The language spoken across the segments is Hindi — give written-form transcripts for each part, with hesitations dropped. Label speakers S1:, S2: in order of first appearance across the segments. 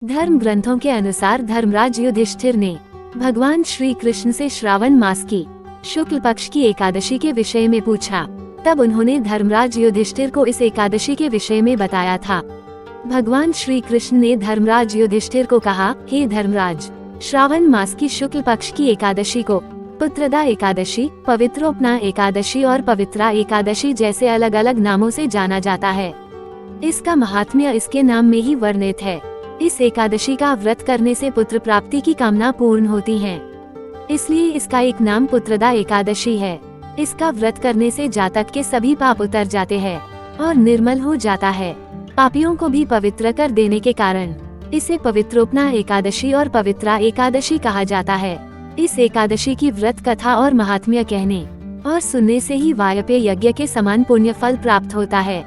S1: धर्म ग्रंथों के अनुसार धर्मराज युधिष्ठिर ने भगवान श्री कृष्ण से श्रावण मास की शुक्ल पक्ष की एकादशी के विषय में पूछा। तब उन्होंने धर्मराज युधिष्ठिर को इस एकादशी के विषय में बताया था। भगवान श्री कृष्ण ने धर्मराज युधिष्ठिर को कहा, हे धर्मराज, श्रावण मास की शुक्ल पक्ष की एकादशी को पुत्रदा एकादशी, पवित्रोपना एकादशी और पवित्रा एकादशी जैसे अलग अलग नामों से जाना जाता है। इसका महात्म्य इसके नाम में ही वर्णित है। इस एकादशी का व्रत करने से पुत्र प्राप्ति की कामना पूर्ण होती है, इसलिए इसका एक नाम पुत्रदा एकादशी है। इसका व्रत करने से जातक के सभी पाप उतर जाते हैं और निर्मल हो जाता है। पापियों को भी पवित्र कर देने के कारण इसे पवित्रोपना एकादशी और पवित्रा एकादशी कहा जाता है। इस एकादशी की व्रत कथा और महात्म्य कहने और सुनने से ही वायपेय यज्ञ के समान पुण्य फल प्राप्त होता है।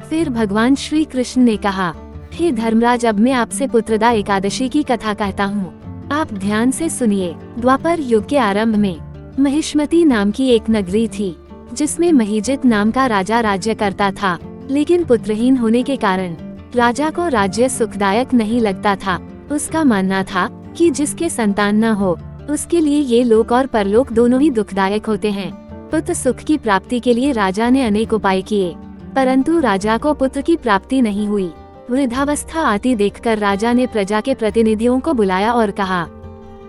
S1: फिर भगवान श्री कृष्ण ने कहा, हे धर्मराज, अब मैं आपसे पुत्रदा एकादशी की कथा कहता हूँ। आप ध्यान से सुनिए। द्वापर युग के आरंभ में महिष्मती नाम की एक नगरी थी, जिसमें महीजित नाम का राजा राज्य करता था। लेकिन पुत्रहीन होने के कारण राजा को राज्य सुखदायक नहीं लगता था। उसका मानना था कि जिसके संतान न हो उसके लिए ये लोक और परलोक दोनों ही दुखदायक होते हैं। पुत्र सुख की प्राप्ति के लिए राजा ने अनेक उपाय किए, परंतु राजा को पुत्र की प्राप्ति नहीं हुई। वृद्धावस्था आती देखकर राजा ने प्रजा के प्रतिनिधियों को बुलाया और कहा,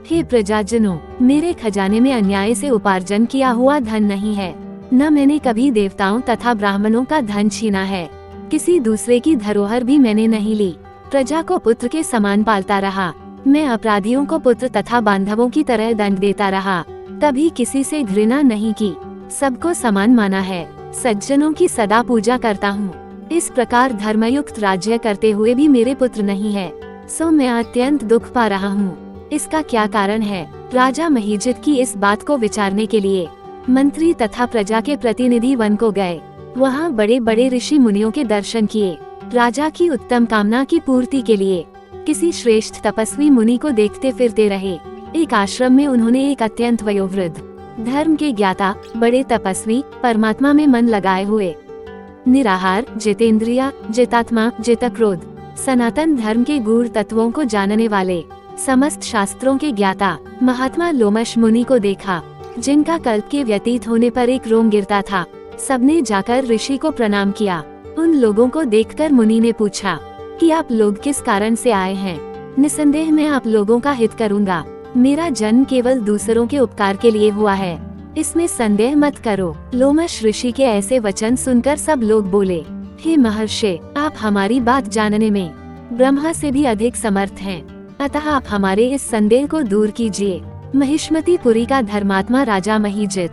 S1: हे प्रजाजनों, मेरे खजाने में अन्याय से उपार्जन किया हुआ धन नहीं है। न मैंने कभी देवताओं तथा ब्राह्मणों का धन छीना है। किसी दूसरे की धरोहर भी मैंने नहीं ली। प्रजा को पुत्र के समान पालता रहा। मैं अपराधियों को पुत्र तथा बांधवों की तरह दंड देता रहा। कभी किसी से घृणा नहीं की, सबको समान माना है। सज्जनों की सदा पूजा करता हूँ। इस प्रकार धर्मयुक्त राज्य करते हुए भी मेरे पुत्र नहीं है, सो मैं अत्यंत दुख पा रहा हूँ। इसका क्या कारण है? राजा महीजित की इस बात को विचारने के लिए मंत्री तथा प्रजा के प्रतिनिधि वन को गए। वहाँ बड़े बड़े ऋषि मुनियों के दर्शन किए। राजा की उत्तम कामना की पूर्ति के लिए किसी श्रेष्ठ तपस्वी मुनि को देखते फिरते रहे। एक आश्रम में उन्होंने एक अत्यंत वयोवृद्ध, धर्म के ज्ञाता, बड़े तपस्वी, परमात्मा में मन लगाए हुए, निराहार, जितेंद्रिया, जितात्मा, जितक्रोध, सनातन धर्म के गूढ़ तत्वों को जानने वाले, समस्त शास्त्रों के ज्ञाता महात्मा लोमश मुनि को देखा, जिनका कल्प के व्यतीत होने पर एक रोम गिरता था। सबने जाकर ऋषि को प्रणाम किया। उन लोगों को देखकर मुनि ने पूछा कि आप लोग किस कारण से आए हैं? निसंदेह मैं आप लोगों का हित करूँगा। मेरा जन्म केवल दूसरों के उपकार के लिए हुआ है, इसमें संदेह मत करो। लोमश ऋषि के ऐसे वचन सुनकर सब लोग बोले, हे महर्षि, आप हमारी बात जानने में ब्रह्मा से भी अधिक समर्थ हैं, अतः आप हमारे इस संदेह को दूर कीजिए। महिष्मतीपुरी का धर्मात्मा राजा महीजित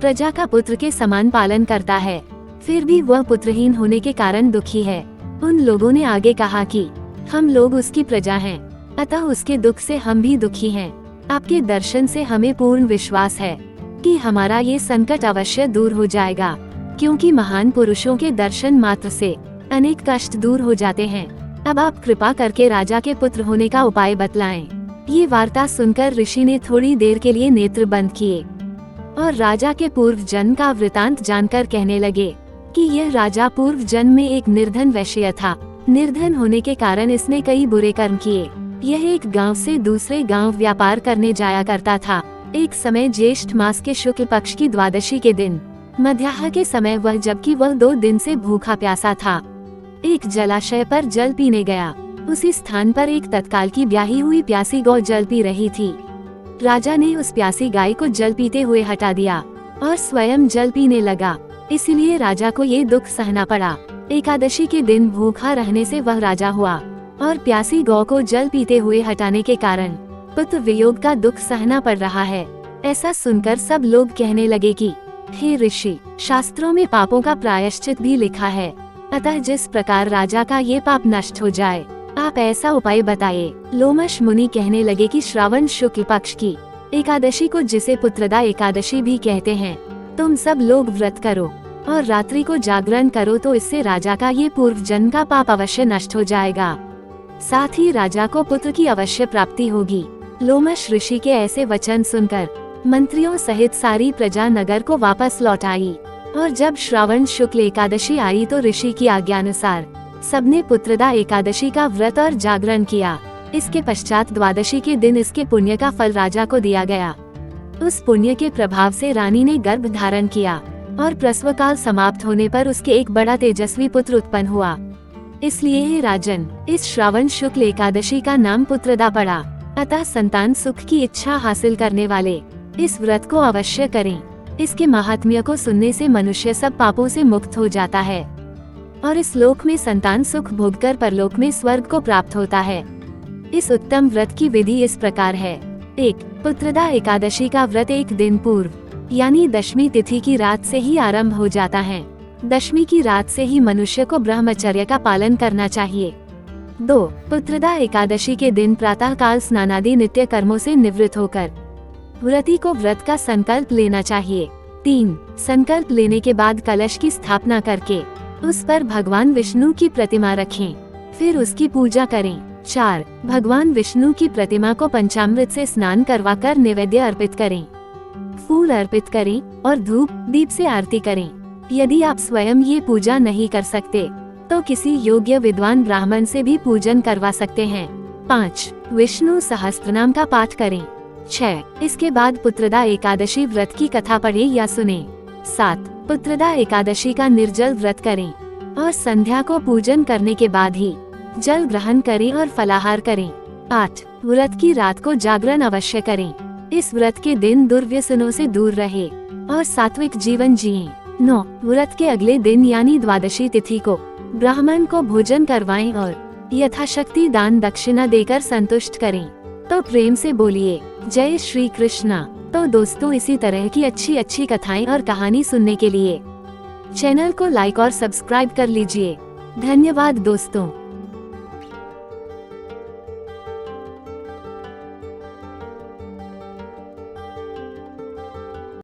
S1: प्रजा का पुत्र के समान पालन करता है, फिर भी वह पुत्रहीन होने के कारण दुखी है। उन लोगों ने आगे कहा कि हम लोग उसकी प्रजा हैं, अतः उसके दुख से हम भी दुखी हैं। आपके दर्शन से हमें पूर्ण विश्वास है कि हमारा ये संकट अवश्य दूर हो जाएगा, क्योंकि महान पुरुषों के दर्शन मात्र से अनेक कष्ट दूर हो जाते हैं। अब आप कृपा करके राजा के पुत्र होने का उपाय बतलाएं। ये वार्ता सुनकर ऋषि ने थोड़ी देर के लिए नेत्र बंद किए और राजा के पूर्व जन्म का वृतांत जानकर कहने लगे कि यह राजा पूर्व जन्म में एक निर्धन वैश्य था। निर्धन होने के कारण इसने कई बुरे कर्म किए। यह एक गांव से दूसरे गांव व्यापार करने जाया करता था। एक समय ज्येष्ठ मास के शुक्ल पक्ष की द्वादशी के दिन मध्याह्न के समय जबकि वह 2 दिन से भूखा प्यासा था, एक जलाशय पर जल पीने गया। उसी स्थान पर एक तत्काल की ब्याही हुई प्यासी गौ जल पी रही थी। राजा ने उस प्यासी गाय को जल पीते हुए हटा दिया और स्वयं जल पीने लगा। इसीलिए राजा को ये दुख सहना पड़ा। एकादशी के दिन भूखा रहने से वह राजा हुआ और प्यासी गौ को जल पीते हुए हटाने के कारण पुत्र वियोग का दुख सहना पड़ रहा है। ऐसा सुनकर सब लोग कहने लगे कि हे ऋषि, शास्त्रों में पापों का प्रायश्चित भी लिखा है, अतः जिस प्रकार राजा का ये पाप नष्ट हो जाए, आप ऐसा उपाय बताइए। लोमश मुनि कहने लगे कि श्रावण शुक्ल पक्ष की एकादशी को, जिसे पुत्रदा एकादशी भी कहते हैं, तुम सब लोग व्रत करो और रात्रि को जागरण करो, तो इससे राजा का ये पूर्व जन्म का पाप अवश्य नष्ट हो जाएगा। साथ ही राजा को पुत्र की अवश्य प्राप्ति होगी। लोमश ऋषि के ऐसे वचन सुनकर मंत्रियों सहित सारी प्रजा नगर को वापस लौट आई और जब श्रावण शुक्ल एकादशी आई तो ऋषि की आज्ञानुसार सबने पुत्रदा एकादशी का व्रत और जागरण किया। इसके पश्चात द्वादशी के दिन इसके पुण्य का फल राजा को दिया गया। उस पुण्य के प्रभाव से रानी ने गर्भ धारण किया और प्रसव काल समाप्त होने पर उसके एक बड़ा तेजस्वी पुत्र उत्पन्न हुआ। इसलिए हे राजन, इस श्रावण शुक्ल एकादशी का नाम पुत्रदा पड़ा। अतः संतान सुख की इच्छा हासिल करने वाले इस व्रत को अवश्य करें। इसके महात्म्य को सुनने से मनुष्य सब पापों से मुक्त हो जाता है और इस लोक में संतान सुख भोगकर परलोक में स्वर्ग को प्राप्त होता है। इस उत्तम व्रत की विधि इस प्रकार है। 1. पुत्रदा एकादशी का व्रत एक दिन पूर्व यानी दशमी तिथि की रात से ही आरंभ हो जाता है। दशमी की रात से ही मनुष्य को ब्रह्मचर्य का पालन करना चाहिए। 2. पुत्रदा एकादशी के दिन प्रातः काल स्नानादि नित्य कर्मों से निवृत्त होकर व्रती को व्रत का संकल्प लेना चाहिए। 3. संकल्प लेने के बाद कलश की स्थापना करके उस पर भगवान विष्णु की प्रतिमा रखें, फिर उसकी पूजा करें। 4. भगवान विष्णु की प्रतिमा को पंचामृत से स्नान करवाकर नैवेद्य अर्पित करें, फूल अर्पित करें और धूप दीप से आरती करें। यदि आप स्वयं ये पूजा नहीं कर सकते तो किसी योग्य विद्वान ब्राह्मण से भी पूजन करवा सकते हैं। 5. विष्णु सहस्त्रनाम का पाठ करें। 6. इसके बाद पुत्रदा एकादशी व्रत की कथा पढ़े या सुने। 7. पुत्रदा एकादशी का निर्जल व्रत करें और संध्या को पूजन करने के बाद ही जल ग्रहण करें और फलाहार करें। 8. व्रत की रात को जागरण अवश्य करें। इस व्रत के दिन दुर्व्यसनों से दूर रहे और सात्विक जीवन जिएं। 9. व्रत के अगले दिन यानी द्वादशी तिथि को ब्राह्मण को भोजन करवाएं और यथाशक्ति दान दक्षिणा देकर संतुष्ट करें। तो प्रेम से बोलिए जय श्री कृष्णा। तो दोस्तों, इसी तरह की अच्छी अच्छी कथाएं और कहानी सुनने के लिए चैनल को लाइक और सब्सक्राइब कर लीजिए। धन्यवाद दोस्तों।